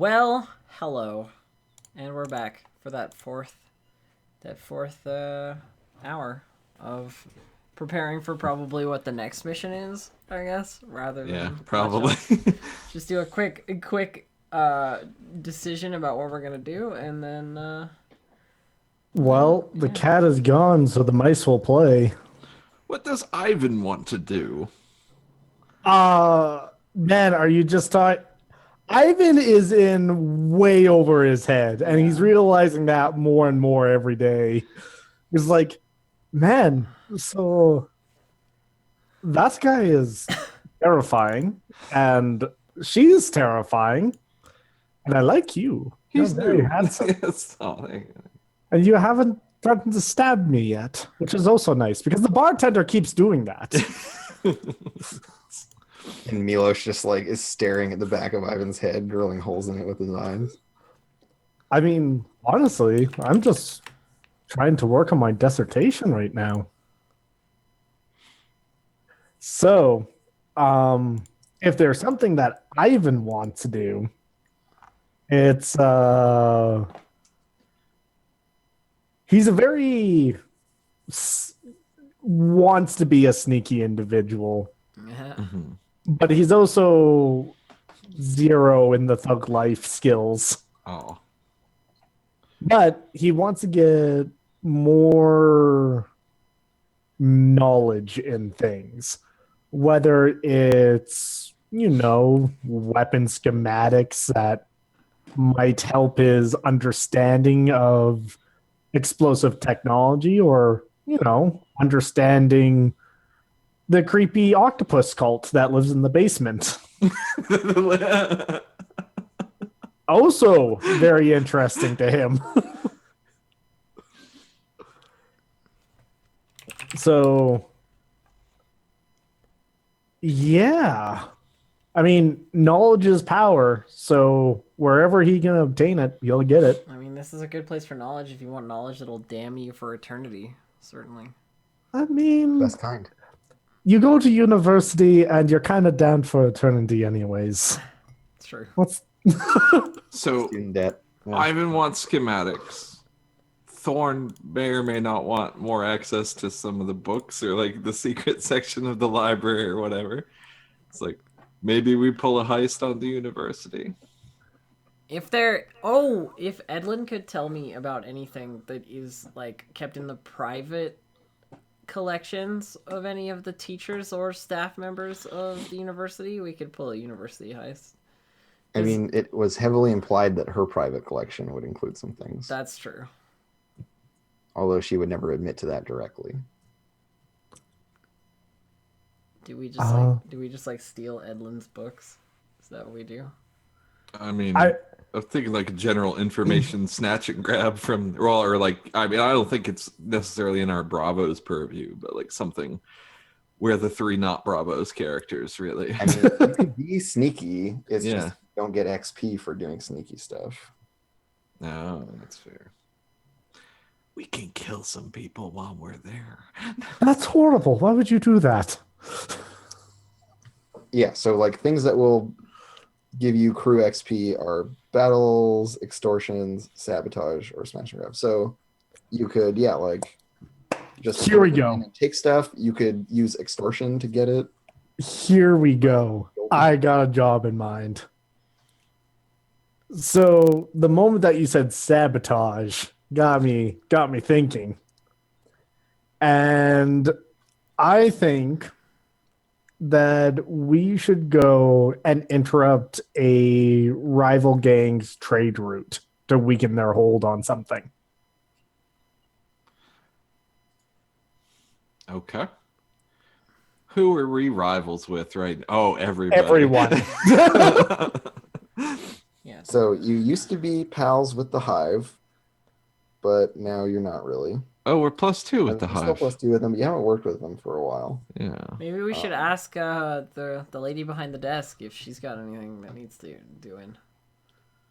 Well, hello, and we're back for that fourth hour of preparing for probably what the next mission is, I guess, rather than Yeah, much probably. else. Just do a quick decision about what we're gonna do, and then Well, the yeah. cat is gone, so the mice will play. What does Ivan want to do? Man, are you just talking? Ivan is in way over his head, and he's Yeah. realizing that more and more every day. He's like, man, so that guy is terrifying, and she's terrifying, and I like you. You're He's very new. handsome, Yes. Oh, and you haven't threatened to stab me yet, which is also nice because the bartender keeps doing that. And Milos just like is staring at the back of Ivan's head, drilling holes in it with his eyes. I mean, honestly, I'm just trying to work on my dissertation right now. So, if there's something that Ivan wants to do, it's he's a very wants to be a sneaky individual, Yeah. but he's also zero in the thug life skills. Oh. But he wants to get more knowledge in things, whether it's, weapon schematics that might help his understanding of explosive technology or, understanding the creepy octopus cult that lives in the basement. Also very interesting to him. So, yeah. I mean, knowledge is power. So, wherever he can obtain it, he'll get it. I mean, this is a good place for knowledge if you want knowledge that'll damn you for eternity. Certainly. I mean, Best kind. you go to university and you're kind of down for eternity, anyways. It's true. What's So Student debt. Yeah. Ivan wants schematics. Thorn may or may not want more access to some of the books or like the secret section of the library or whatever. It's like maybe we pull a heist on the university. If Edlin could tell me about anything that is like kept in the private collections of any of the teachers or staff members of the university, we could pull a university heist. I mean, it was heavily implied that her private collection would include some things, That's true. although she would never admit to that directly. Do we just like steal Edlin's books? Is that what we do? I mean, I- I'm thinking like a general information snatch and grab from, well, or like, I mean, I don't think it's necessarily in our Bravos purview, but like something where the three not Bravos characters really. I mean, you could be sneaky. It's Yeah. just you don't get XP for doing sneaky stuff. No, that's fair. We can kill some people while we're there. That's horrible. Why would you do that? Yeah, so like things that will give you crew XP are battles, extortions, sabotage, or smash and grab. So you could, like just Here we go. take stuff. You could use extortion to get it. Here we go. I got a job in mind. So the moment that you said sabotage got me thinking. And I think that we should go and interrupt a rival gang's trade route to weaken their hold on something. Okay. Who are we rivals with, right? Oh, everybody. Everyone. Yeah. So you used to be pals with the Hive, but now you're not really. Oh, we're +2 with the You're still Hive. +2 with them, but you haven't worked with them for a while. Yeah. Maybe we should ask the lady behind the desk if she's got anything that needs to doing.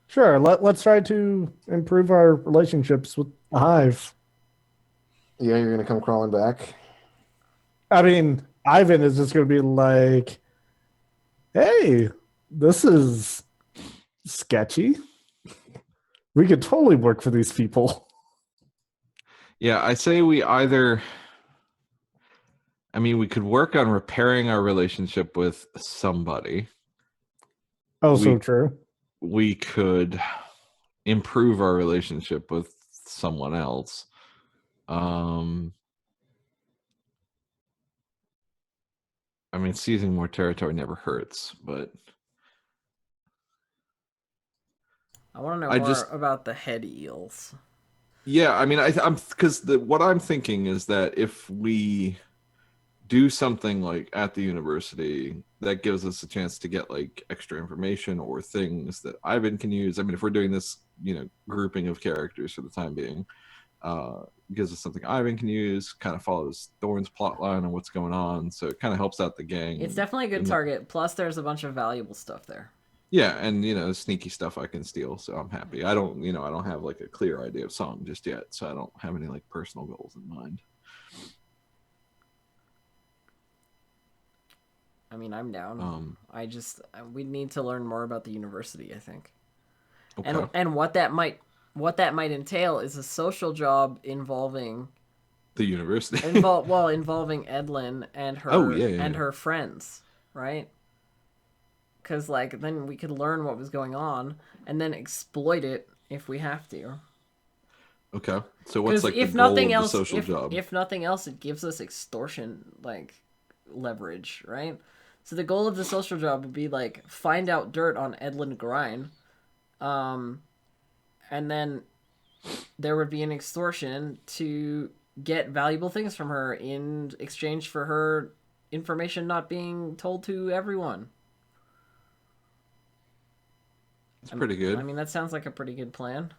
Sure, let's try to improve our relationships with the Hive. Yeah, you're gonna come crawling back. I mean, Ivan is just going to be like, hey, this is sketchy. We could totally work for these people. Yeah, I say we either. I mean, we could work on repairing our relationship with somebody. Also We- true. We could improve our relationship with someone else. I mean, seizing more territory never hurts, but I want to know I more just- about the head eels. yeah, I mean, I'm because what I'm thinking is that if we do something like at the university that gives us a chance to get like extra information or things that Ivan can use. I mean, if we're doing this, grouping of characters for the time being, gives us something Ivan can use, kind of follows Thorn's plot line and what's going on. So it kind of helps out the gang. It's definitely a good And the- target. Plus, there's a bunch of valuable stuff there. Yeah, and sneaky stuff I can steal, so I'm happy. I don't have like a clear idea of song just yet, so I don't have any like personal goals in mind. I mean, I'm down. We need to learn more about the university, I think. Okay. And what that might entail is a social job involving The university. involving Edlin and her yeah. her friends, right? Because like then we could learn what was going on and then exploit it if we have to. Okay. So what's Because like if the goal nothing of else, the social job? if nothing else, it gives us extortion like leverage, right? So the goal of the social job would be like find out dirt on Edlin Grine, and then there would be an extortion to get valuable things from her in exchange for her information not being told to everyone. It's pretty good. I mean, that sounds like a pretty good plan.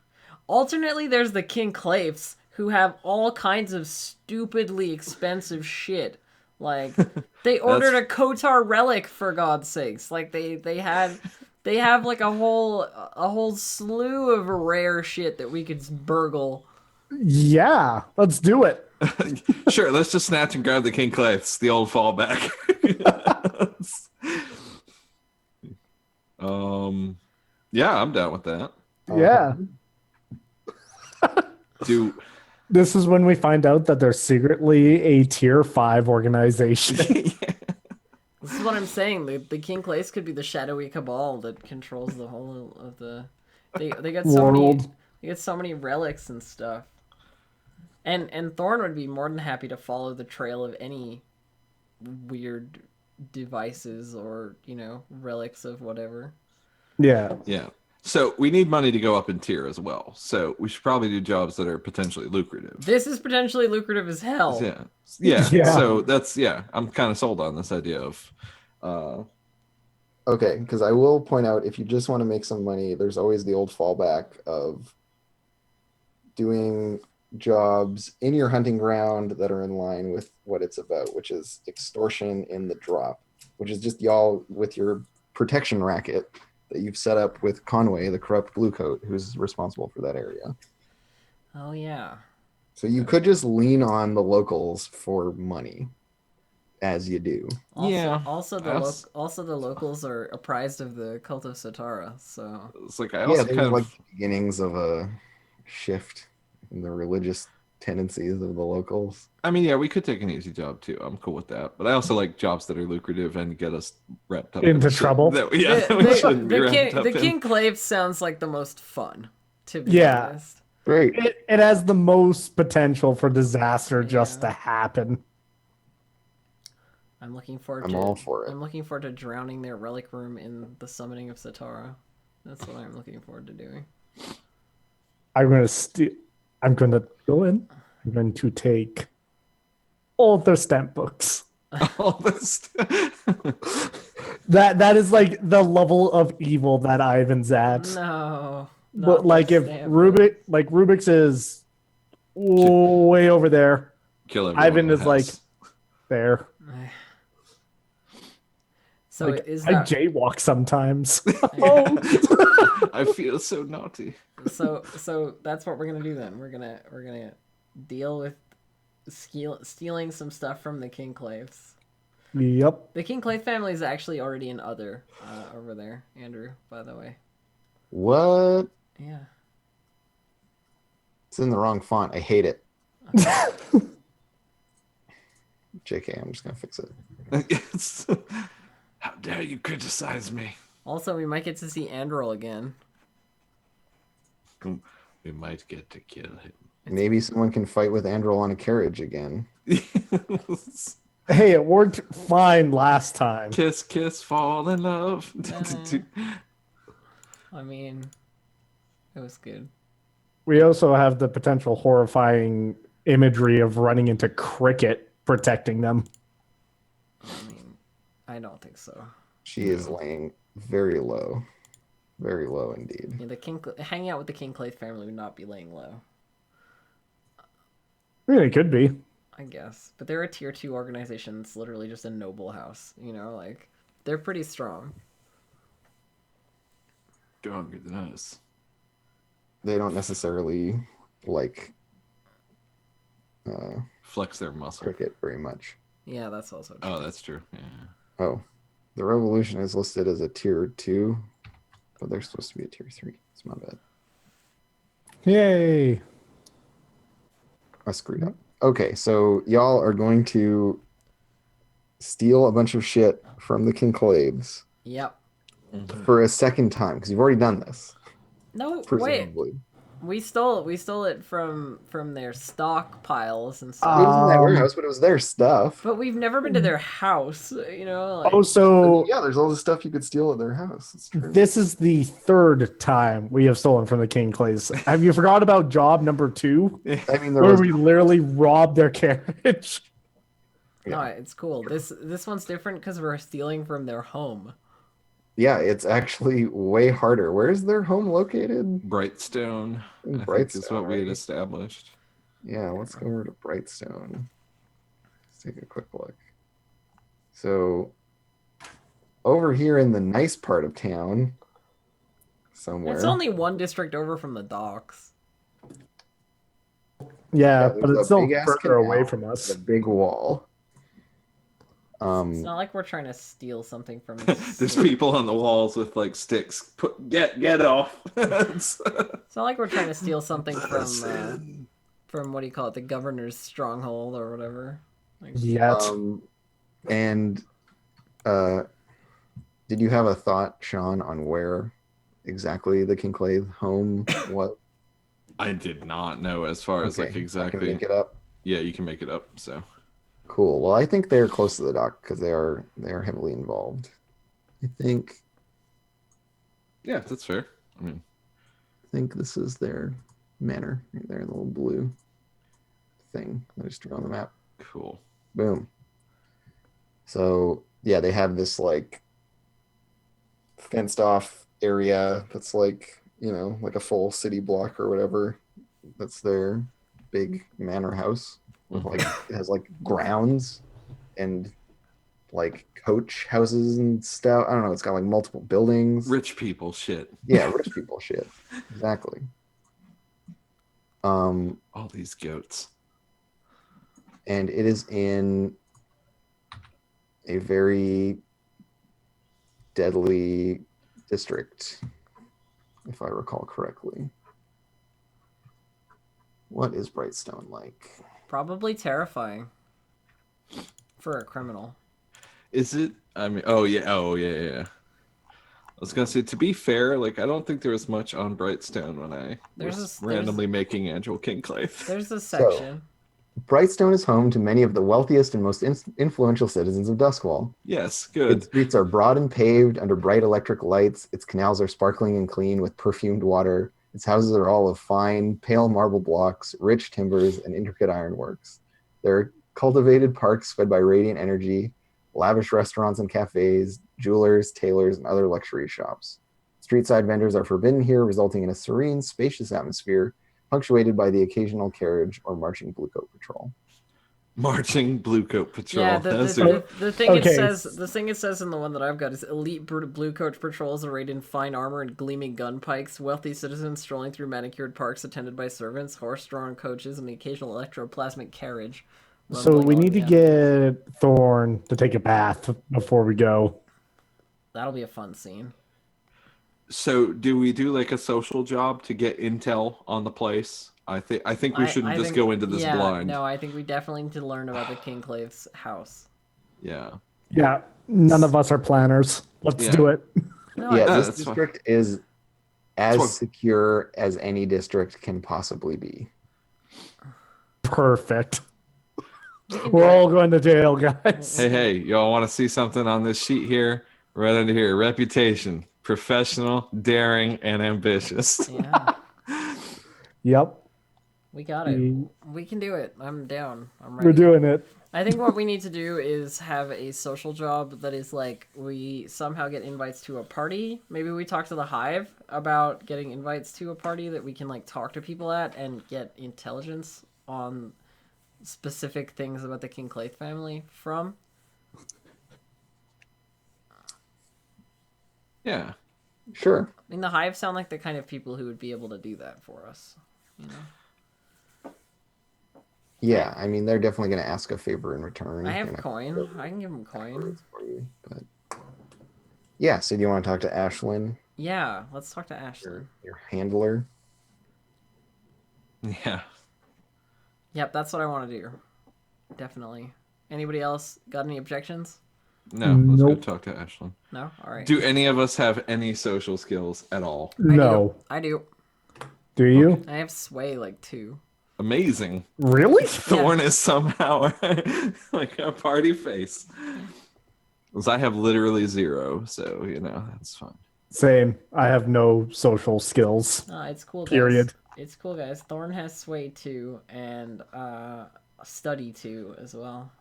Alternately, there's the King Claves, who have all kinds of stupidly expensive shit. Like, they ordered a Kotar relic, for God's sakes. Like, they have like a whole slew of rare shit that we could burgle. Yeah, let's do it. Sure, let's just snatch and grab the King Claves, the old fallback. Yeah, I'm down with that. Yeah. Do This is when we find out that they're secretly a tier 5 organization. This is what I'm saying. The King Claves could be the shadowy cabal that controls the whole of the. They got so many. World. They get so many relics and stuff. And Thorn would be more than happy to follow the trail of any weird devices or relics of whatever. Yeah. yeah. So we need money to go up in tier as well. So we should probably do jobs that are potentially lucrative. This is potentially lucrative as hell. Yeah. Yeah. Yeah. So I'm kind of sold on this idea of Okay, because I will point out, if you just want to make some money, there's always the old fallback of doing jobs in your hunting ground that are in line with what it's about, which is extortion in the drop, which is just y'all with your protection racket that you've set up with Conway, the corrupt bluecoat, who's responsible for that area. Oh yeah. So you could just lean on the locals for money, as you do. Also, Yeah. Also the locals are apprised of the cult of Satara, so it's like I Yeah, also there's kind of like beginnings of a shift in the religious tendencies of the locals. I mean, yeah, we could take an easy job too. I'm cool with that. But I also like jobs that are lucrative and get us wrapped up Into in shit trouble. That, that we shouldn't be wrapped up the in. King Claves sounds like the most fun, to be Yeah. honest. Great. It has the most potential for disaster just Yeah. to happen. I'm looking forward I'm to all for it. I'm looking forward to drowning their relic room in the summoning of Satara. That's what I'm looking forward to doing. I'm going to go in. I'm going to take all of their stamp books. All this. That is like the level of evil that Ivan's at. No. But like if Rubik's is way over there, Kill everyone Ivan in the is like house. there. So Like, is I that jaywalk sometimes. I feel so naughty. so that's what we're gonna do then. We're gonna deal with stealing some stuff from the King Claves. Yep. The King Clave family is actually already in other over there, Andrew, by the way. What? Yeah. It's in the wrong font. I hate it. JK, I'm just gonna fix it. It's- How dare you criticize me? Also, we might get to see Andrel again. We might get to kill him. Maybe someone can fight with Andrel on a carriage again. Hey, it worked fine last time. Kiss, kiss, fall in love. I mean, it was good. We also have the potential horrifying imagery of running into Cricket protecting them. I mean, I don't think so. She is laying very low. Very low indeed. Yeah, hanging out with the King-Claith family would not be laying low, I mean, it could be. I guess. But they're a tier 2 organization. It's literally just a noble house. You know, like, they're pretty strong. Stronger than us. They don't necessarily like Flex their muscle. Cricket very much. Yeah, that's also true. Oh, that's true. Yeah. Oh, the Revolution is listed as a tier 2, but they're supposed to be a tier 3. It's my bad. Yay. I screwed up. Okay, so y'all are going to steal a bunch of shit from the Conclaves Yep. for a second time because you've already done this. No, wait. Presumably. We stole it from their stockpiles and It stuff. was in that warehouse, but it was their stuff. But we've never been to their house, you know? Like, Oh, so Yeah, there's all the stuff you could steal at their house. It's true. this is the third time we have stolen from the King Clays. Have you forgot about job number 2? I mean, there Where was we literally robbed their carriage? no, it's cool. This one's different because we're stealing from their home. yeah, it's actually way harder. Where's their home located? Brightstone, In I think is what we had right? established. Yeah, let's go over to Brightstone. Let's take a quick look. So, over here in the nice part of town, somewhere. It's only one district over from the docks. Yeah, there's but a it's still big-ass further away canal from with us. a big wall. It's not like we're trying to steal something from. There's people on the walls with like sticks. Get off. It's not like we're trying to steal something from what do you call it, the governor's stronghold or whatever. Like, Yet. And did you have a thought, Sean, on where exactly the Kinclave home was? I did not know as far as like I can exactly. make it up. Yeah, you can make it up. So Cool. Well, I think they're close to the dock because they are heavily involved. I think yeah, that's fair. I mean, this is their manor right there, the little blue thing that I just drew on the map. cool. Boom. So yeah, they have this like fenced off area that's like, you know, like a full city block or whatever. That's their big manor house. With like it has like grounds and like coach houses and stuff. I don't know. It's got like multiple buildings. Rich people shit. Yeah, rich people shit. Exactly. All these goats. And it is in a very deadly district, if I recall correctly. What is Brightstone like? probably terrifying for a criminal. Is it? I mean, oh yeah. I was gonna say, to be fair, like I don't think there was much on Brightstone when I was randomly making Angel Kinclave. There's a section. Brightstone is home to many of the wealthiest and most influential citizens of Duskwall. Yes, Its good. streets are broad and paved under bright electric lights. Its canals are sparkling and clean with perfumed water. Its houses are all of fine, pale marble blocks, rich timbers, and intricate ironworks. There are cultivated parks fed by radiant energy, lavish restaurants and cafes, jewelers, tailors, and other luxury shops. Street-side vendors are forbidden here, resulting in a serene, spacious atmosphere, punctuated by the occasional carriage or marching bluecoat patrol. Marching Bluecoat Patrol. Yeah, That's the thing Okay. it says in the one that I've got is elite blue coat patrols arrayed in fine armor and gleaming gun pikes, wealthy citizens strolling through manicured parks attended by servants, horse-drawn coaches, and the occasional electroplasmic carriage. So rumbling we on need to the get Thorn to take a bath before we go. That'll be a fun scene. So do we do like a social job to get intel on the place? I think we shouldn't I just think, go into this yeah, blind. no, I think we definitely need to learn about the Kinclave's house. Yeah. Yeah, none of us are planners. Let's Yeah. do it. No, Yeah, I- this that's fine. district is as what- secure as any district can possibly be. Perfect. we can We're do all it. going to jail, guys. Hey, y'all want to see something on this sheet here? Right under here. Reputation. Professional, daring, and ambitious. Yeah, Yep. we got it. We- We can do it. I'm down. I'm We're ready. doing it. I think what we need to do is have a social job that is like we somehow get invites to a party. Maybe we talk to the Hive about getting invites to a party that we can like talk to people at and get intelligence on specific things about the Kinclaith family from. Yeah. Sure. I mean, the Hive sound like the kind of people who would be able to do that for us. You know, Yeah, I mean, they're definitely going to ask a favor in return. I have and coin. I can give them coin. for you, but yeah. So do you want to talk to Ashlyn, Yeah, let's talk to Ashlyn. your handler? Yeah. Yep, that's what I want to do. Definitely. Anybody else got any objections? No, let's Nope. go talk to Ashlyn. No? All right. Do any of us have any social skills at all? No. I do. Do you? I have sway like 2. Amazing. Really? Thorn is somehow like a party face. Because I have literally 0, so that's fine. Same. I have no social skills. It's cool, guys. Period. It's cool, guys. Thorn has sway 2 and study 2 as well.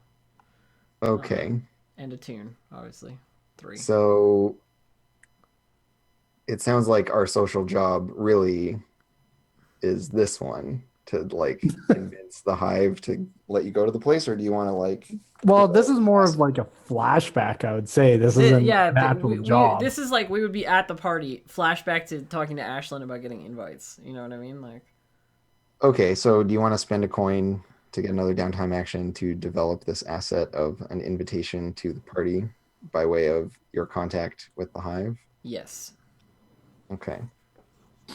Okay. And a tune, obviously. 3. So it sounds like our social job really is this one to like convince the Hive to let you go to the place, or do you want to like? Well, this is more of like a flashback, I would say. This isn't Yeah, an actual job. this is like we would be at the party. Flashback to talking to Ashlyn about getting invites. You know what I mean? Like, Okay, so do you want to spend a coin to get another downtime action to develop this asset of an invitation to the party by way of your contact with the Hive? yes. Okay. So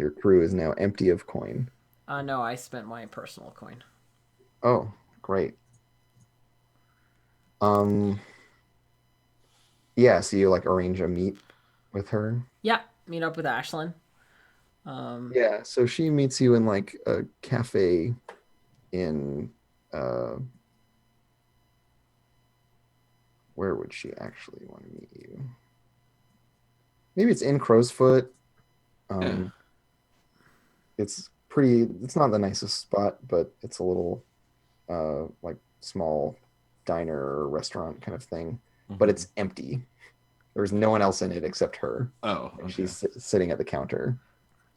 your crew is now empty of coin. No, I spent my personal coin. Oh, great. Yeah, so you like arrange a meet with her? Yeah, meet up with Ashlyn. Yeah, so she meets you in like a cafe in where would she actually want to meet you? Maybe it's in Crowsfoot. Yeah. It's not the nicest spot, but it's a little like small diner or restaurant kind of thing. But it's empty. There's no one else in it except her. Oh, And okay. she's sitting at the counter.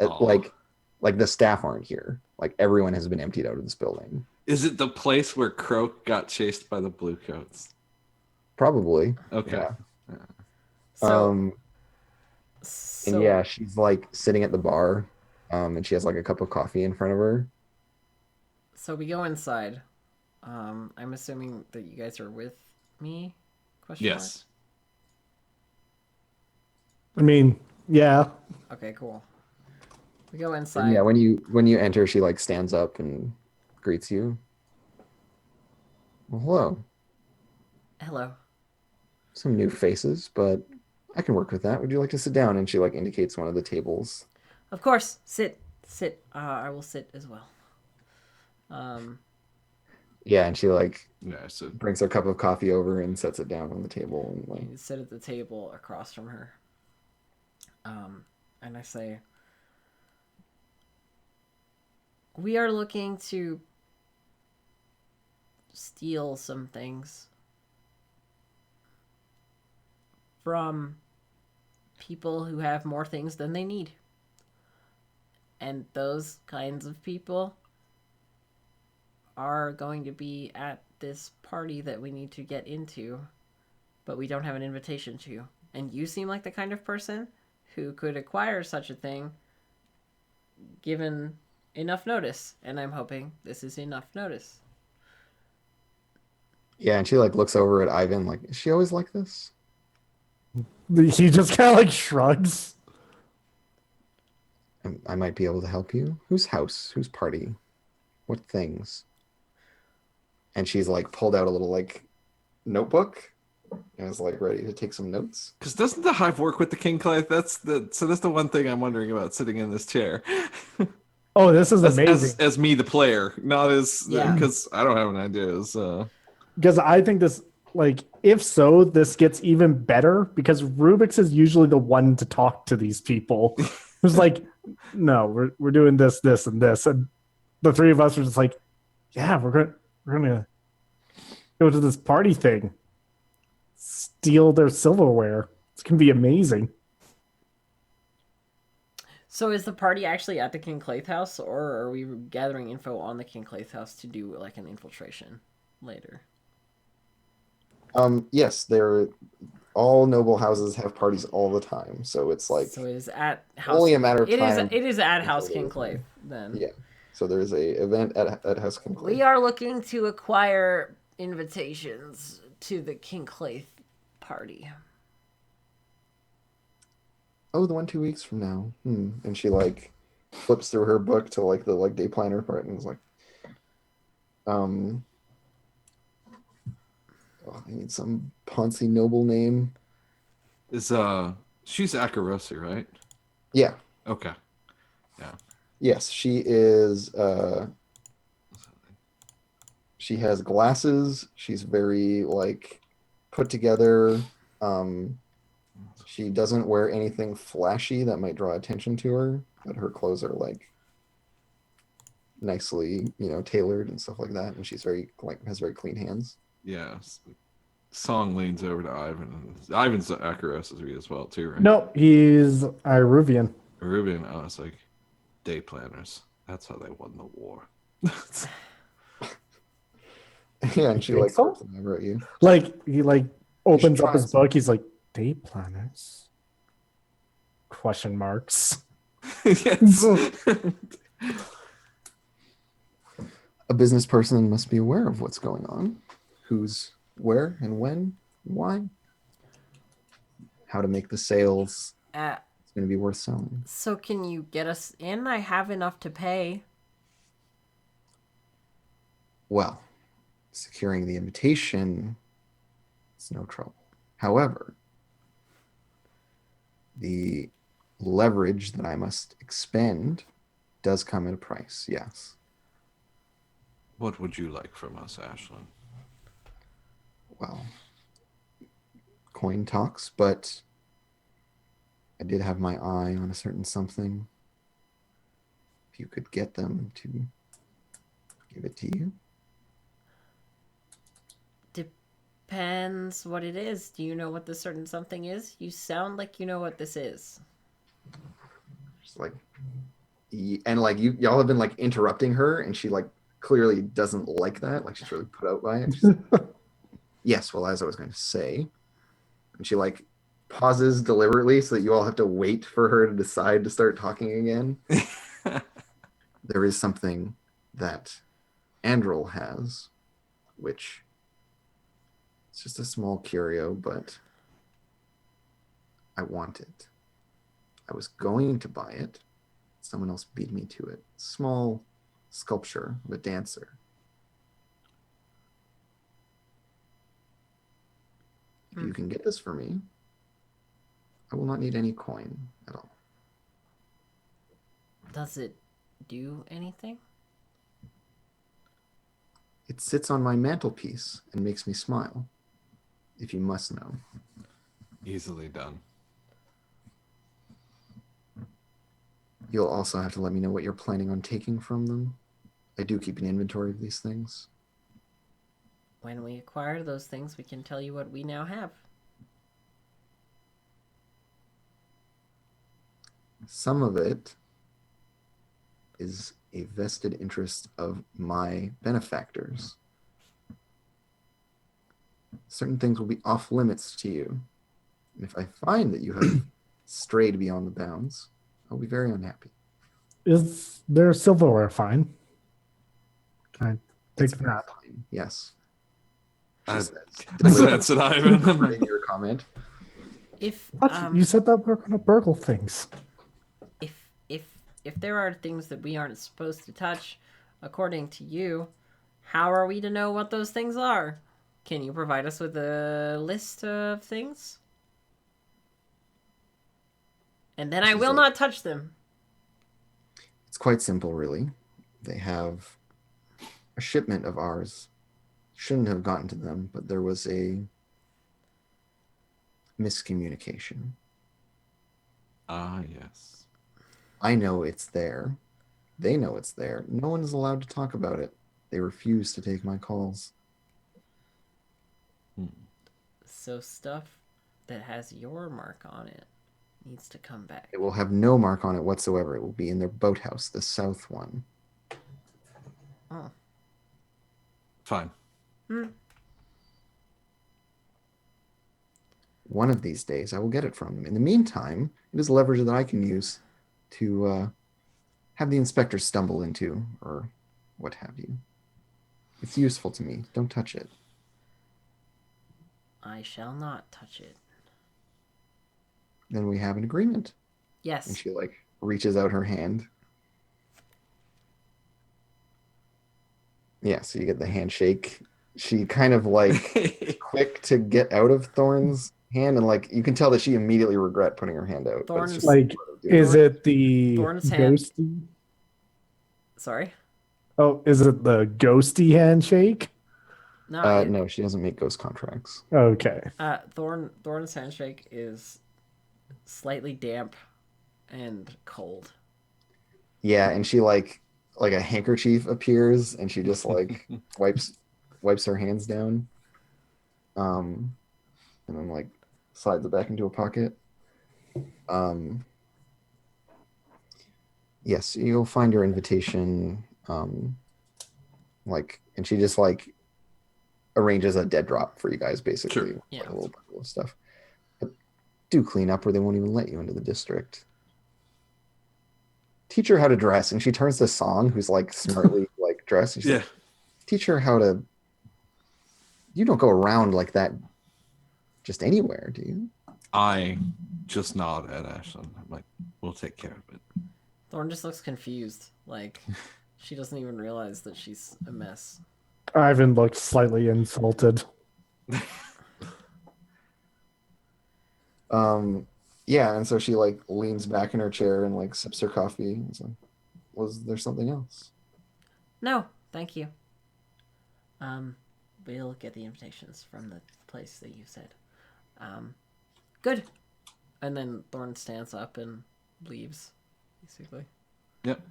Aw. Like the staff aren't here. Like everyone has been emptied out of this building. Is it the place where Croak got chased by the Bluecoats? Probably. Okay. Yeah. So, And so yeah, she's like sitting at the bar, and she has like a cup of coffee in front of her. So we go inside. I'm assuming that you guys are with me? Question mark? Yes. I mean, yeah. Okay, cool. We go inside. And yeah, when you enter, she like stands up and greets you. Well, hello. Hello. Some new faces, but I can work with that. Would you like to sit down? And she like indicates one of the tables. Of course. Sit. I will sit as well. Yeah, and she like Yeah. So brings her cup of coffee over and sets it down on the table and like You sit at the table across from her. And I say, we are looking to steal some things from people who have more things than they need. And those kinds of people are going to be at this party that we need to get into, but we don't have an invitation to. And you seem like the kind of person who could acquire such a thing given enough notice. And I'm hoping this is enough notice. yeah, and she like looks over at Ivan like, is she always like this? He just kind of like shrugs. I might be able to help you. Whose house? Whose party? What things? And she's like pulled out a little like notebook and is like ready to take some notes. Because doesn't the hive work with the King Clive? That's the one thing I'm wondering about sitting in this chair. Oh, this is as, amazing. as me, the player, not as Yeah. because I don't have an idea. So Because I think this, like, if so, this gets even better because Rubik's is usually the one to talk to these people. Who's like, no, we're doing this, this, and this, and the three of us are just like, yeah, we're gonna go to this party thing, steal their silverware. It's gonna be amazing. So is the party actually at the King Clayth house, or are we gathering info on the King Clayth house to do like an infiltration later? Yes, they're all noble houses have parties all the time, so it's like So it is at house. only a matter of It is. time. It is at until House there King is Clayth then. Yeah. So there's a event at House King We are looking to acquire invitations to the King Clayth party. Oh, the one 2 weeks from now. And she like flips through her book to like the like day planner part and is like, oh, I need some Ponzi noble name. is she's Akarosi, right? Yeah. Okay. Yes, she is. She has glasses. She's very like put together. She doesn't wear anything flashy that might draw attention to her, but her clothes are like nicely, tailored and stuff like that. And she's very like has very clean hands. Yeah. Song leans over to Ivan. Ivan's Akarosi as well too, right? No, he's Iruvian. Ruben, oh, it's like day planners. That's how they won the war. Yeah, and she think like so? looks over at you. Like he like opens up try his book. He's like, day planners? Question marks. Yes. A business person must be aware of what's going on, who's where and when, and why, how to make the sales. It's going to be worth selling. So can you get us in? I have enough to pay. Well, securing the invitation is no trouble. However, the leverage that I must expend does come at a price, yes. What would you like from us, Ashlyn? Well, coin talks, but I did have my eye on a certain something. If you could get them to give it to you. Depends what it is. Do you know what this certain something is? You sound like you know what this is. Just like, and like y'all have been like interrupting her, and she like clearly doesn't like that. Like she's really put out by it. She's like, yes, well, as I was going to say, and she like pauses deliberately so that you all have to wait for her to decide to start talking again. There is something that Andrel has, which it's just a small curio, but I want it. I was going to buy it. Someone else beat me to it. Small sculpture of a dancer. If you can get this for me, I will not need any coin at all. Does it do anything? It sits on my mantelpiece and makes me smile, if you must know. Easily done. You'll also have to let me know what you're planning on taking from them. I do keep an inventory of these things. When we acquire those things, we can tell you what we now have. Some of it is a vested interest of my benefactors. Certain things will be off limits to you. And if I find that you have strayed beyond the bounds, I'll be very unhappy. Is there silverware fine? Can I take It's that? fine, yes. I- She says, That's an Ivan. delivering your comment. If What? You said that we're gonna burgle things. if if there are things that we aren't supposed to touch, according to you, how are we to know what those things are? Can you provide us with a list of things? And then I She's will like- not touch them. It's quite simple, really. They have a shipment of ours. Shouldn't have gotten to them, but there was a miscommunication. Ah, yes. I know it's there. They know it's there. No one is allowed to talk about it. They refuse to take my calls. So stuff that has your mark on it needs to come back. It will have no mark on it whatsoever. It will be in their boathouse, the south one. Oh. Fine. One of these days, I will get it from them. In the meantime, it is leverage that I can use to have the inspector stumble into, or what have you. It's useful to me. Don't touch it. I shall not touch it. Then we have an agreement. And Yes. she like reaches out her hand. Yeah, so you get the handshake. She kind of like quick to get out of Thorn's hand, and like you can tell that she immediately regret putting her hand out. but it's Thorn's- just Like, part of doing is it the Thorn's hand. ghosty? Sorry? Oh, is it the ghosty handshake? No, No, she doesn't make ghost contracts. Okay. Thorn's handshake is slightly damp and cold. Yeah, and she like a handkerchief appears, and she just like wipes her hands down, and then like slides it back into a pocket. Yes, you'll find your invitation. Like, and she just like arranges a dead drop for you guys, basically. Sure. Yeah. Like a little bundle of stuff. But do clean up, or they won't even let you into the district. Teach her how to dress, and she turns to Song, who's like smartly like dressed. And she's Yeah. like, teach her how to. You don't go around like that just anywhere, do you? I just nod at Ashlyn. I'm like, we'll take care of it. Thorn just looks confused. Like, she doesn't even realize that she's a mess. Ivan looked slightly insulted. Yeah, and so she like leans back in her chair and like sips her coffee. And so, was there something else? No, thank you. We'll get the invitations from the place that you said. Good. And then Thorn stands up and leaves, basically. Yep.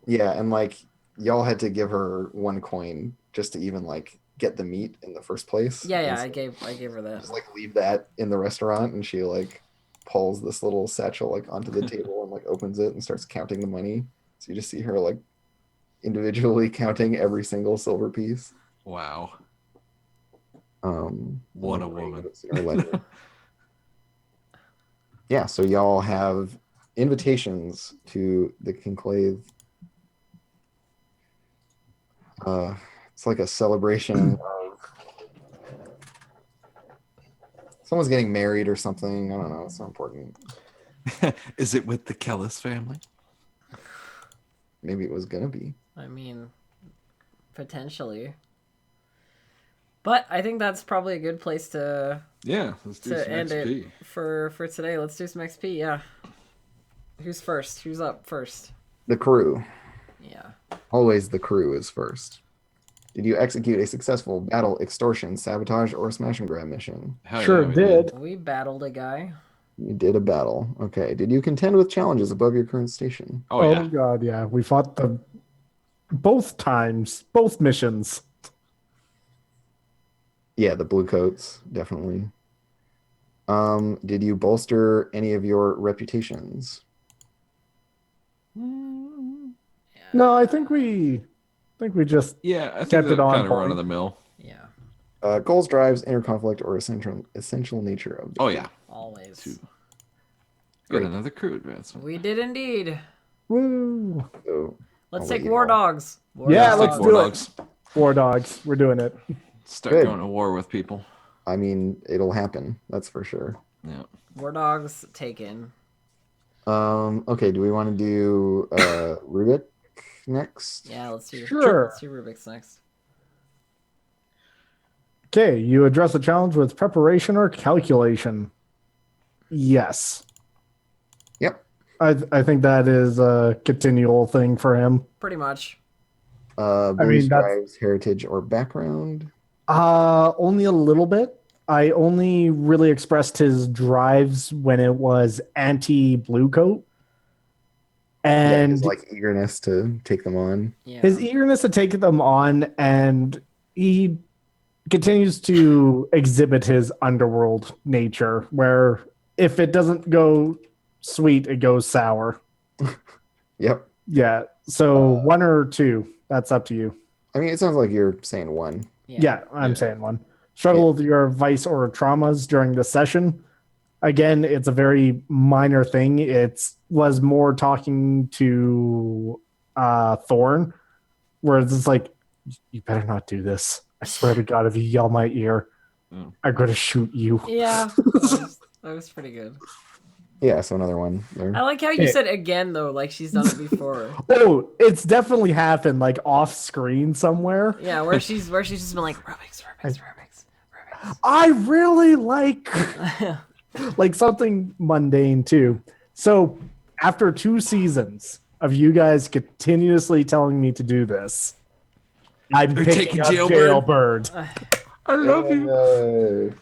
Yeah, and like y'all had to give her 1 coin just to even like get the meat in the first place. Yeah, And yeah, so I gave her that. just like leave that in the restaurant, and she like pulls this little satchel like onto the table and like opens it and starts counting the money. So you just see her like individually counting every single silver piece. Wow. and, What a like, writing woman. notes in her ledger. Yeah, so y'all have invitations to the conclave. It's like a celebration of someone's getting married or something. I don't know. It's not important. Is it with the Kellis family? Maybe it was gonna be. I mean, potentially. But I think that's probably a good place to Yeah, let's do some end XP. it for today. Let's do some XP, yeah. Who's first? Who's up first? The crew. Yeah. Always the crew is first. Did you execute a successful battle, extortion, sabotage, or smash and grab mission? Hell Sure yeah, we did. We battled a guy. You did a battle. Okay. Did you contend with challenges above your current station? Oh, yeah. God, yeah. We fought the both times, both missions. Yeah, the blue coats, definitely. Did you bolster any of your reputations? No, I think we just Yeah, I think Kept it that's on kind of point. run of the mill. Yeah. Goals, drives, inner conflict, or essential nature of the Oh, yeah. Always. Two. Great. Got another crew advancement. We did indeed. woo. So Let's I'll let take you war know. dogs. War Yeah, dogs. let's War do it. dogs. War dogs. We're doing it. Start Good. going to war with people. I mean, it'll happen. That's for sure. Yeah. War dogs taken. Okay, do we want to do Rubik next? Yeah, let's do Sure. Let's do Rubik's next. Okay, you address the challenge with preparation or calculation. Yes. Yep. I think that is a continual thing for him. Pretty much. Beliefs, that's- drives, heritage, or background. Only a little bit. I only really expressed his drives when it was anti-blue coat. Yeah, And his like eagerness to take them on. Yeah. his eagerness to take them on, and he continues to exhibit his underworld nature, where if it doesn't go sweet, it goes sour. Yep. Yeah. So 1 or 2, that's up to you. I mean, it sounds like you're saying 1. Yeah, I'm Yeah. saying 1. Struggle with your vice or traumas during the session. Again, it's a very minor thing. It was more talking to Thorn, where it's just like, you better not do this. I swear to God, if you yell my ear, Oh. I'm going to shoot you. Yeah. That was pretty good. Yeah, so another 1 there. I like how you Hey. said again though, like she's done it before. Oh, it's definitely happened, like off screen somewhere. Yeah, where she's just been like Rubik's. I really like something mundane too. So after 2 seasons of you guys continuously telling me to do this, I'm You're picking taking up Jailbird. Jailbird, I love you. Yay.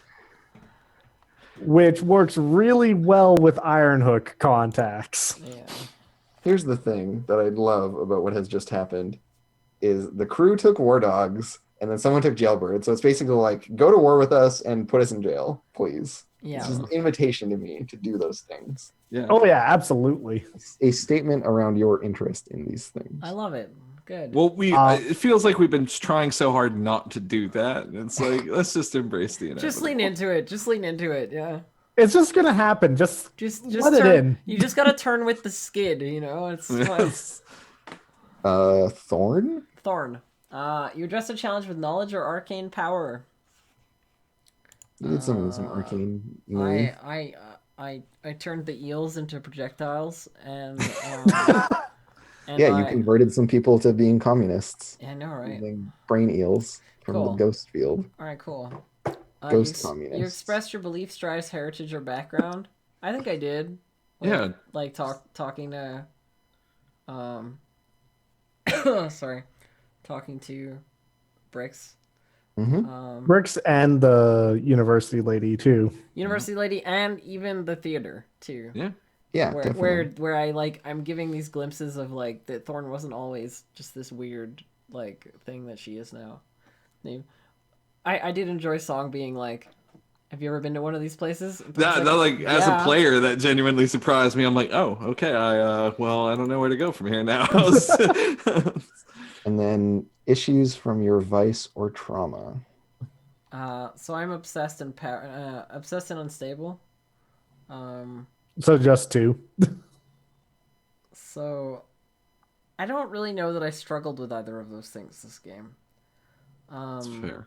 which works really well with Ironhook contacts. Yeah. Here's the thing that I love about what has just happened is the crew took War Dogs and then someone took Jailbird. So it's basically like, go to war with us and put us in jail, please. Yeah. This is an invitation to me to do those things. Yeah. Oh yeah, absolutely. A statement around your interest in these things. I love it. Good. Well, Uh, it feels like we've been trying so hard not to do that. It's like, let's just embrace the inevitable. Just lean into it. Just lean into it. Yeah. It's just gonna happen. Just Just let it turn. in. You just gotta turn with the skid. You know, it's fine. Thorn? Thorn. You address a challenge with knowledge or arcane power. You need some arcane. move. I turned the eels into projectiles and and Yeah, you converted some people to being communists. Yeah, I know, right? Using brain eels from Cool. the ghost field. All right, cool. Ghost you communists. expressed your beliefs, drives, heritage, or background. I think I did. Yeah. Like talking to, sorry, talking to Bricks. Mm-hmm. Bricks and the university lady too. University lady, and even the theater too. Yeah. Yeah, Where definitely. where I'm giving these glimpses of like that Thorn wasn't always just this weird like thing that she is now. I did enjoy Song being like, have you ever been to one of these places? And Thorn's That like as a "Yeah." player, that genuinely surprised me. I'm like, oh, okay. I don't know where to go from here now. And then issues from your vice or trauma. So I'm obsessed and obsessed and unstable. So just 2. So I don't really know that I struggled with either of those things this game. That's fair.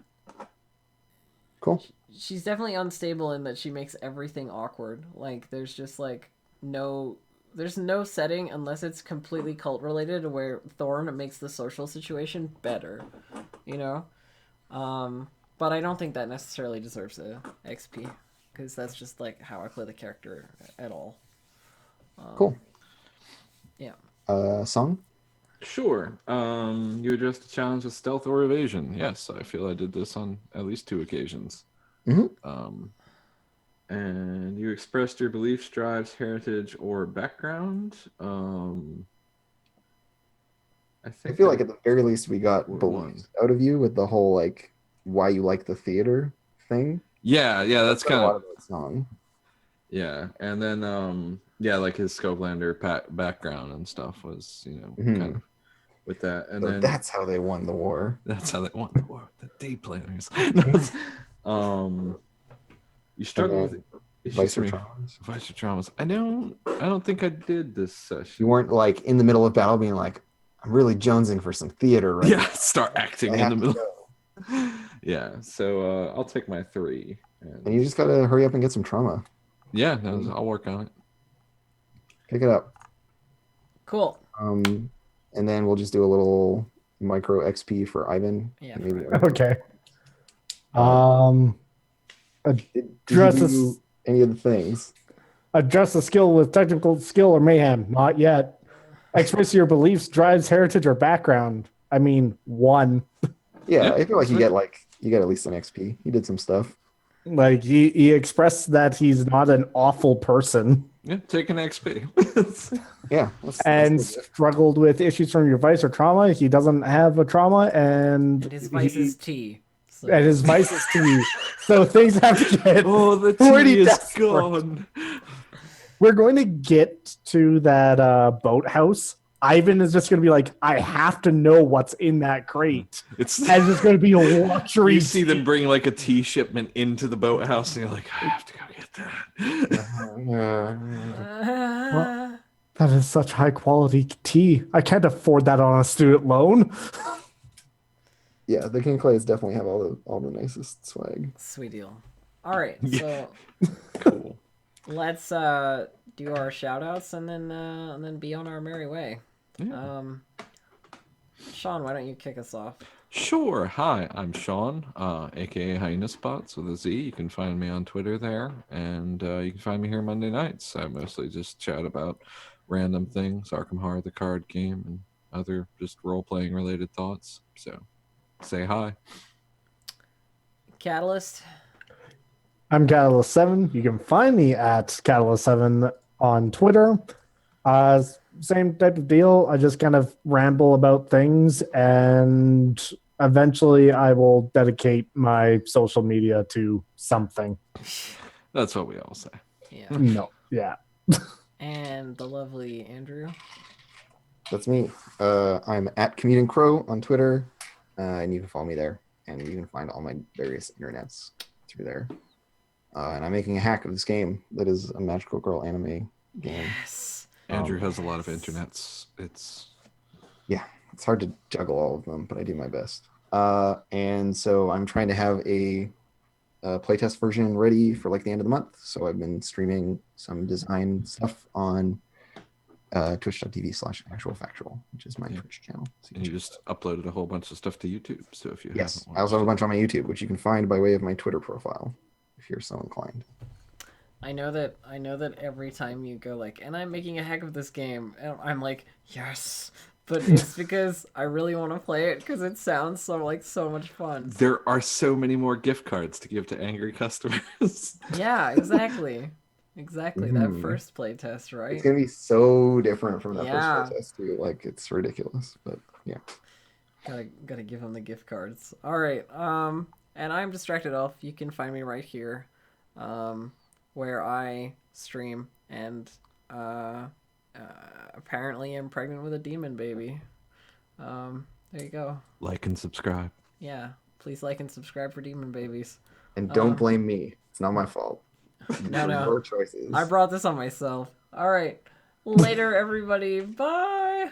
Cool. She's definitely unstable in that she makes everything awkward. Like there's just like there's no setting unless it's completely cult related where Thorn makes the social situation better, you know? But I don't think that necessarily deserves a XP because that's just like how I play the character at all. Cool. Yeah. Song? Sure. You addressed the challenge with stealth or evasion. Yes, I feel I did this on at least 2 occasions. Mm-hmm. And you expressed your beliefs, drives, heritage, or background. I feel like at the very least we got What beliefs out of you with the whole like why you like the theater thing. yeah, that's got kind a lot of of that song. yeah. And then like his Scopelander background and stuff was kind of with that. And So then that's how they won the war. that's how they won the war. The day planners. You struggle with issues Vice or from your- traumas. Vice or traumas. I don't think I did this session. You weren't like in the middle of battle being like, I'm really jonesing for some theater right Yeah, start acting I in have the to middle. go. Yeah, so I'll take my 3. And you just gotta hurry up and get some trauma. Yeah, I'll work on it. Pick it up. Cool. And then we'll just do a little micro XP for Ivan. Yeah, Maybe. Okay. Did you Address a, do any of the things? address a skill with technical skill or mayhem. Not yet. Express your beliefs, drives, heritage, or background. I mean, one. Yeah, Yeah, I feel like that's you get at least an XP. He did some stuff. Like he expressed that he's not an awful person Yeah, take an XP. Yeah, and that's legit. struggled with issues from your vice or trauma. He doesn't have a trauma, and And his vice is tea. So. and his vice is tea. So things have to get Oh, the pretty tea is desperate. gone. We're going to get to that boathouse. Ivan is just going to be like, I have to know what's in that crate. It's And it's going to be a luxury. you see them bring like a tea shipment into the boathouse, and you're like, I have to go get that. That is such high quality tea. I can't afford that on a student loan. Yeah, the King Clays definitely have all the nicest swag. Sweet deal. All right, so Cool. let's do our shout outs and then be on our merry way. Yeah. Sean, why don't you kick us off? Sure. Hi, I'm Sean, aka Hyena Spots with a Z. You can find me on Twitter there, and you can find me here Monday nights. I mostly just chat about random things, Arkham Horror, the card game, and other just role-playing related thoughts. So, say hi. Catalyst. I'm Catalyst7. You can find me at Catalyst7 on Twitter. Same type of deal. I just kind of ramble about things, and eventually I will dedicate my social media to something. That's what we all say. Yeah. No. Yeah. And the lovely Andrew. That's me. I'm at Comedian Crow on Twitter, and you can follow me there. And you can find all my various internets through there. And I'm making a hack of this game that is a Magical Girl anime game. Yes. Andrew has a lot of internets. It's hard to juggle all of them, but I do my best. And so I'm trying to have a playtest version ready for like the end of the month. So I've been streaming some design stuff on twitch.tv/actualfactual, which is my Twitch channel. So and you just uploaded a whole bunch of stuff to YouTube. So if you yes, haven't I also have a watched bunch on my YouTube, which you can find by way of my Twitter profile, if you're so inclined. I know that every time you go like, and I'm making a hack of this game, and I'm like, yes, but it's because I really want to play it because it sounds so much fun. there are so many more gift cards to give to angry customers. Yeah, exactly. Exactly. That Mhm. first playtest, right? It's gonna be so different from that Yeah. first playtest too. Like it's ridiculous, but yeah. Gotta give them the gift cards. All right. And I'm Distracted Elf. You can find me right here, where I stream and apparently am pregnant with a demon baby. There you go. Like and subscribe. Yeah. Please like and subscribe for demon babies. And don't blame me. It's not my fault. No, no. Your choices. I brought this on myself. All right. Later, everybody. Bye.